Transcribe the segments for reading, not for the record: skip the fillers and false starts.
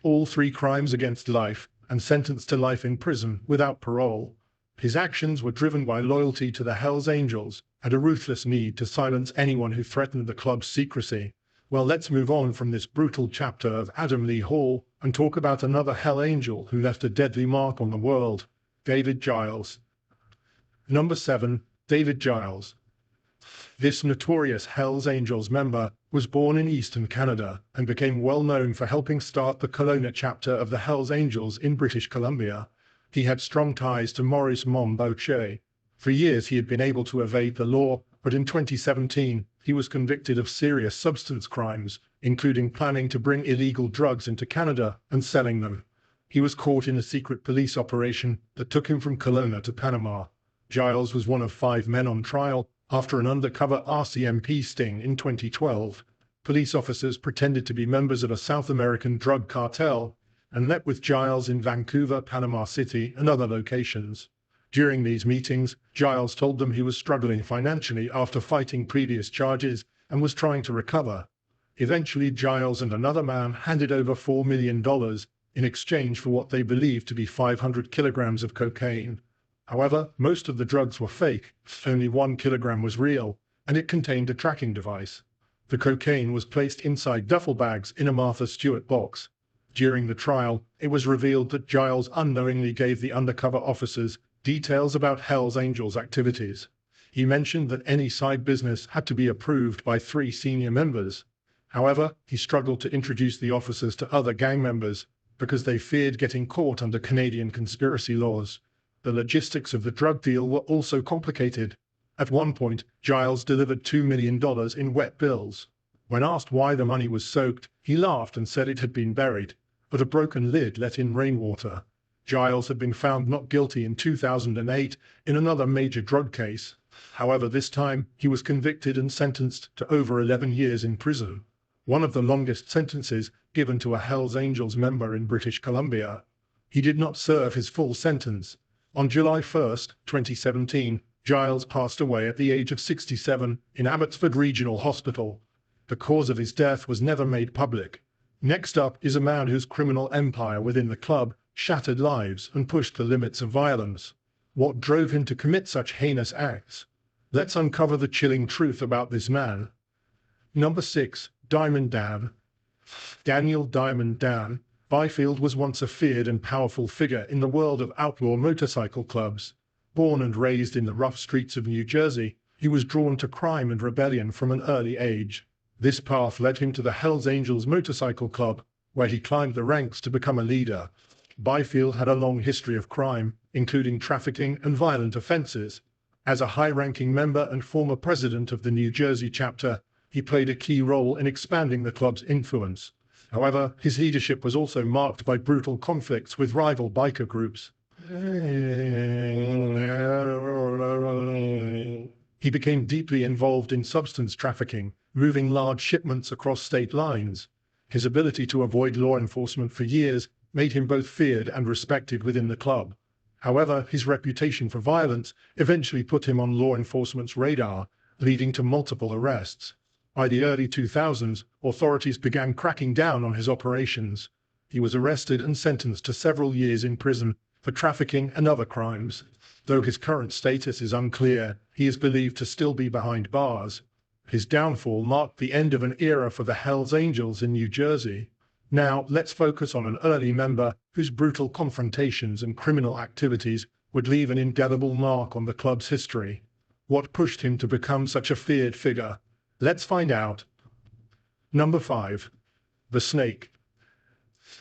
all three crimes against life, and sentenced to life in prison without parole. His actions were driven by loyalty to the Hells Angels and a ruthless need to silence anyone who threatened the club's secrecy. Well, let's move on from this brutal chapter of Adam Lee Hall and talk about another Hell Angel who left a deadly mark on the world, David Giles. Number 7. David Giles. This notorious Hells Angels member was born in eastern Canada and became well known for helping start the Kelowna chapter of the Hells Angels in British Columbia. He had strong ties to Maurice Momboche. For years he had been able to evade the law, but in 2017 he was convicted of serious substance crimes, including planning to bring illegal drugs into Canada and selling them. He was caught in a secret police operation that took him from Kelowna to Panama. Giles was one of 5 men on trial after an undercover RCMP sting in 2012. Police officers pretended to be members of a South American drug cartel and met with Giles in Vancouver, Panama City, and other locations. During these meetings, Giles told them he was struggling financially after fighting previous charges and was trying to recover. Eventually, Giles and another man handed over $4 million in exchange for what they believed to be 500 kilograms of cocaine. However, most of the drugs were fake, only 1 kilogram was real, and it contained a tracking device. The cocaine was placed inside duffel bags in a Martha Stewart box. During the trial, it was revealed that Giles unknowingly gave the undercover officers details about Hells Angels activities. He mentioned that any side business had to be approved by 3 senior members. However, he struggled to introduce the officers to other gang members because they feared getting caught under Canadian conspiracy laws. The logistics of the drug deal were also complicated. At one point, Giles delivered $2 million in wet bills. When asked why the money was soaked, he laughed and said it had been buried, but a broken lid let in rainwater. Giles had been found not guilty in 2008 in another major drug case. However, this time he was convicted and sentenced to over 11 years in prison, one of the longest sentences given to a Hells Angels member in British Columbia. He did not serve his full sentence. On July 1, 2017, Giles passed away at the age of 67 in Abbotsford Regional Hospital. The cause of his death was never made public. Next up is a man whose criminal empire within the club shattered lives and pushed the limits of violence. What drove him to commit such heinous acts? Let's uncover the chilling truth about this man. Number 6. Diamond Dan. Daniel Diamond Dan Byfield was once a feared and powerful figure in the world of outlaw motorcycle clubs. Born and raised in the rough streets of New Jersey, he was drawn to crime and rebellion from an early age. This path led him to the Hells Angels Motorcycle Club, where he climbed the ranks to become a leader. Byfield had a long history of crime, including trafficking and violent offenses. As a high-ranking member and former president of the New Jersey chapter, he played a key role in expanding the club's influence. However, his leadership was also marked by brutal conflicts with rival biker groups. He became deeply involved in substance trafficking, moving large shipments across state lines. His ability to avoid law enforcement for years made him both feared and respected within the club. However, his reputation for violence eventually put him on law enforcement's radar, leading to multiple arrests. By the early 2000s, authorities began cracking down on his operations. He was arrested and sentenced to several years in prison for trafficking and other crimes. Though his current status is unclear, he is believed to still be behind bars. His downfall marked the end of an era for the Hells Angels in New Jersey. Now, let's focus on an early member whose brutal confrontations and criminal activities would leave an indelible mark on the club's history. What pushed him to become such a feared figure? Let's find out. Number 5. The Snake.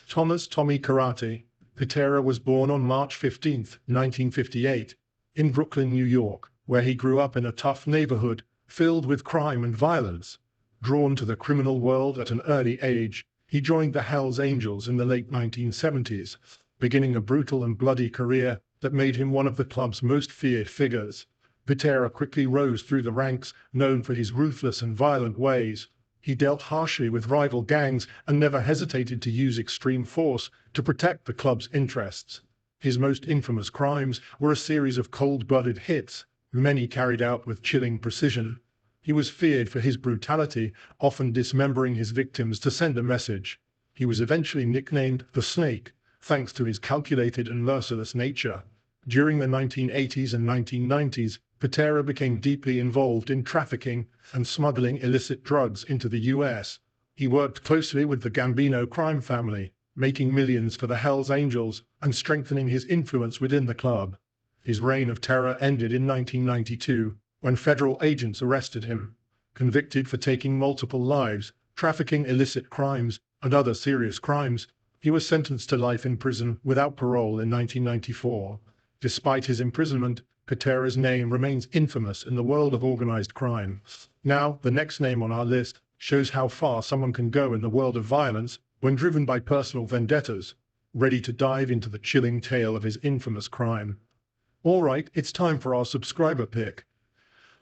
Thomas "Tommy" Karate Pitera was born on March 15, 1958, in Brooklyn, New York, where he grew up in a tough neighborhood filled with crime and violence. Drawn to the criminal world at an early age, he joined the Hells Angels in the late 1970s, beginning a brutal and bloody career that made him one of the club's most feared figures. Pitera quickly rose through the ranks, known for his ruthless and violent ways. He dealt harshly with rival gangs and never hesitated to use extreme force to protect the club's interests. His most infamous crimes were a series of cold-blooded hits, many carried out with chilling precision. He was feared for his brutality, often dismembering his victims to send a message. He was eventually nicknamed the Snake, thanks to his calculated and merciless nature. During the 1980s and 1990s, Patera became deeply involved in trafficking and smuggling illicit drugs into the US. He worked closely with the Gambino crime family, making millions for the Hells Angels and strengthening his influence within the club. His reign of terror ended in 1992, when federal agents arrested him. Convicted for taking multiple lives, trafficking illicit crimes, and other serious crimes, he was sentenced to life in prison without parole in 1994. Despite his imprisonment, Patera's name remains infamous in the world of organized crime. Now, the next name on our list shows how far someone can go in the world of violence when driven by personal vendettas, ready to dive into the chilling tale of his infamous crime. All right, it's time for our subscriber pick.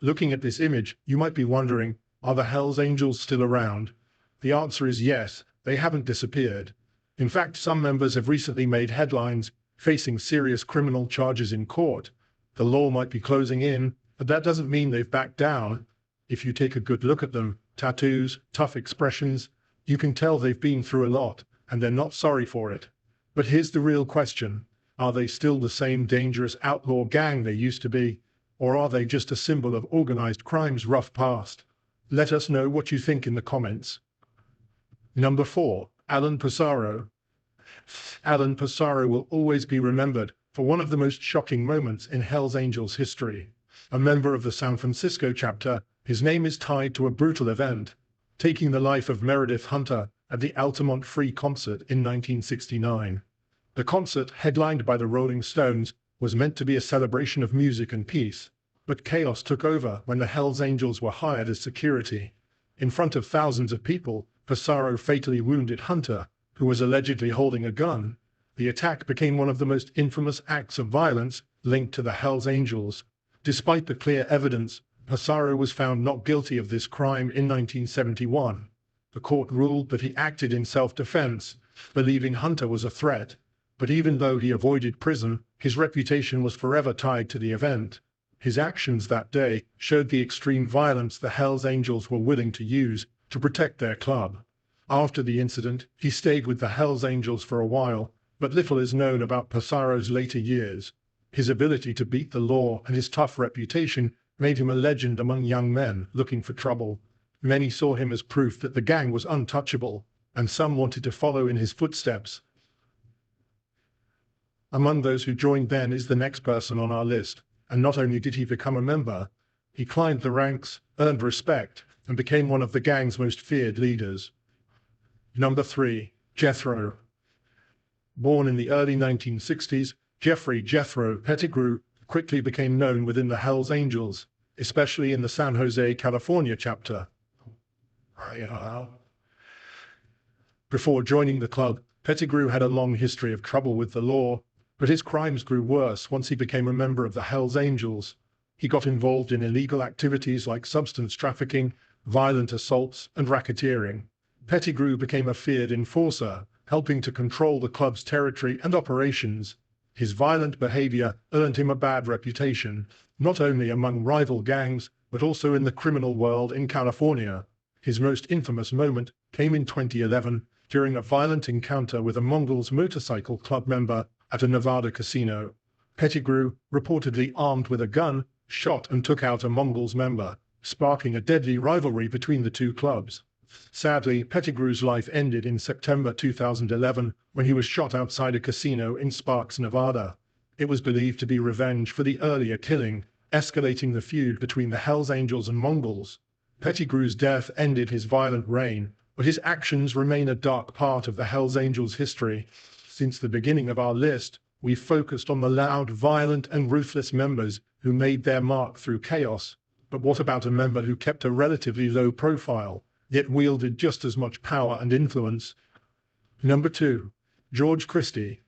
Looking at this image, you might be wondering, are the Hells Angels still around? The answer is yes, they haven't disappeared. In fact, some members have recently made headlines, facing serious criminal charges in court. The law might be closing in, but that doesn't mean they've backed down. If you take a good look at them, tattoos, tough expressions, you can tell they've been through a lot, and they're not sorry for it. But here's the real question. Are they still the same dangerous outlaw gang they used to be? Or are they just a symbol of organized crime's rough past? Let us know what you think in the comments. Number 4. Alan Pissarro. Alan Pissarro will always be remembered for one of the most shocking moments in Hells Angels history. A member of the San Francisco chapter, his name is tied to a brutal event, taking the life of Meredith Hunter at the Altamont Free concert in 1969. The concert, headlined by the Rolling Stones, was meant to be a celebration of music and peace, but chaos took over when the Hells Angels were hired as security. In front of thousands of people, Pissarro fatally wounded Hunter, who was allegedly holding a gun. The attack became one of the most infamous acts of violence linked to the Hells Angels. Despite the clear evidence, Pissarro was found not guilty of this crime in 1971. The court ruled that he acted in self-defense, believing Hunter was a threat. But even though he avoided prison, his reputation was forever tied to the event. His actions that day showed the extreme violence the Hells Angels were willing to use to protect their club. After the incident, he stayed with the Hells Angels for a while, but little is known about Pissarro's later years. His ability to beat the law and his tough reputation made him a legend among young men looking for trouble. Many saw him as proof that the gang was untouchable, and some wanted to follow in his footsteps. Among those who joined then is the next person on our list, and not only did he become a member, he climbed the ranks, earned respect, and became one of the gang's most feared leaders. Number 3. Jethro. Born in the early 1960s, Jeffrey "Jethro" Pettigrew quickly became known within the Hells Angels, especially in the San Jose, California chapter. Before joining the club, Pettigrew had a long history of trouble with the law, but his crimes grew worse once he became a member of the Hells Angels. He got involved in illegal activities like substance trafficking, violent assaults, and racketeering. Pettigrew became a feared enforcer, helping to control the club's territory and operations. His violent behavior earned him a bad reputation, not only among rival gangs, but also in the criminal world in California. His most infamous moment came in 2011, during a violent encounter with a Mongols motorcycle club member at a Nevada casino. Pettigrew, reportedly armed with a gun, shot and took out a Mongols member, sparking a deadly rivalry between the two clubs. Sadly, Pettigrew's life ended in September 2011 when he was shot outside a casino in Sparks, Nevada. It was believed to be revenge for the earlier killing, escalating the feud between the Hells Angels and Mongols. Pettigrew's death ended his violent reign, but his actions remain a dark part of the Hells Angels' history. Since the beginning of our list, we've focused on the loud, violent, and ruthless members who made their mark through chaos. But what about a member who kept a relatively low profile, yet wielded just as much power and influence? Number 2. George Christie.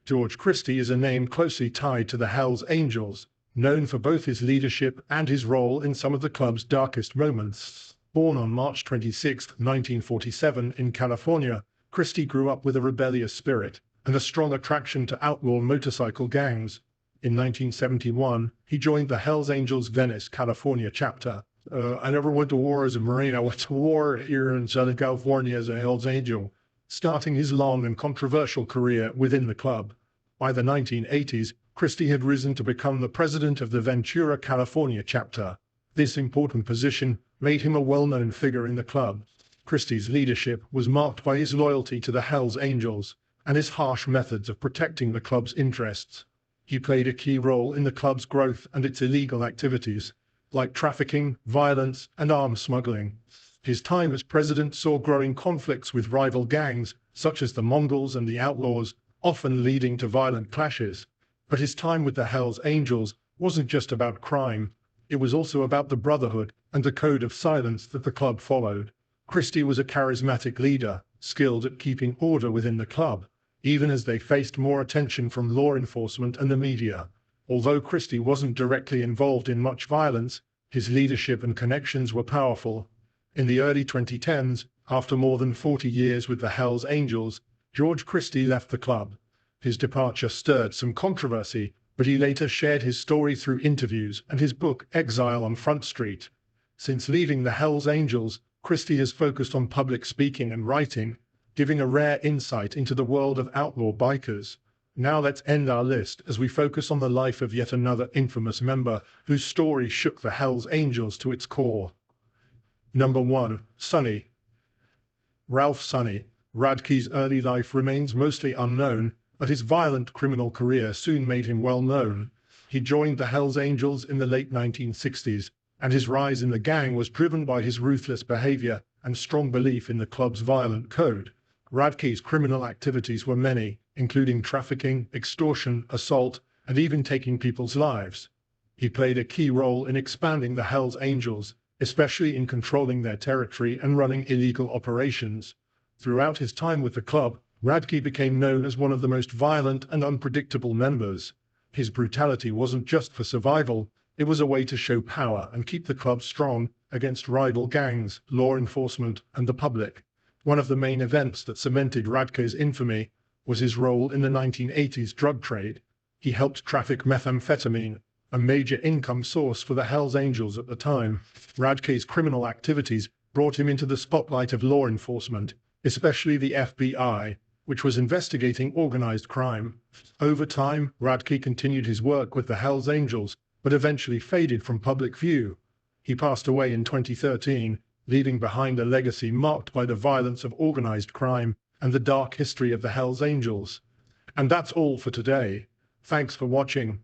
George Christie is a name closely tied to the Hells Angels, known for both his leadership and his role in some of the club's darkest moments. Born on March 26, 1947 in California, Christie grew up with a rebellious spirit and a strong attraction to outlaw motorcycle gangs. In 1971, he joined the Hells Angels' Venice, California chapter. I never went to war as a Marine. I went to war here in Southern California as a Hells Angel. starting his long and controversial career within the club. By the 1980s, Christie had risen to become the president of the Ventura, California chapter. This important position made him a well-known figure in the club. Christie's leadership was marked by his loyalty to the Hells Angels and his harsh methods of protecting the club's interests. He played a key role in the club's growth and its illegal activities, like trafficking, violence, and arms smuggling. His time as president saw growing conflicts with rival gangs, such as the Mongols and the Outlaws, often leading to violent clashes. But his time with the Hells Angels wasn't just about crime. It was also about the brotherhood and the code of silence that the club followed. Christie was a charismatic leader, skilled at keeping order within the club, even as they faced more attention from law enforcement and the media. Although Christie wasn't directly involved in much violence, his leadership and connections were powerful. In the early 2010s, after more than 40 years with the Hells Angels, George Christie left the club. His departure stirred some controversy, but he later shared his story through interviews and his book Exile on Front Street. Since leaving the Hells Angels, Christie has focused on public speaking and writing, giving a rare insight into the world of outlaw bikers. Now let's end our list as we focus on the life of yet another infamous member whose story shook the Hells Angels to its core. Number 1. Sonny. Ralph Sonny. Radke's early life remains mostly unknown, but his violent criminal career soon made him well known. He joined the Hells Angels in the late 1960s, and his rise in the gang was driven by his ruthless behavior and strong belief in the club's violent code. Radke's criminal activities were many, including trafficking, extortion, assault, and even taking people's lives. He played a key role in expanding the Hells Angels, especially in controlling their territory and running illegal operations. Throughout his time with the club, Radke became known as one of the most violent and unpredictable members. His brutality wasn't just for survival, it was a way to show power and keep the club strong against rival gangs, law enforcement, and the public. One of the main events that cemented Radke's infamy was his role in the 1980s drug trade. He helped traffic methamphetamine, a major income source for the Hells Angels at the time. Radke's criminal activities brought him into the spotlight of law enforcement, especially the FBI, which was investigating organized crime. Over time, Radke continued his work with the Hells Angels, but eventually faded from public view. He passed away in 2013, leaving behind a legacy marked by the violence of organized crime and the dark history of the Hells Angels. And that's all for today. Thanks for watching.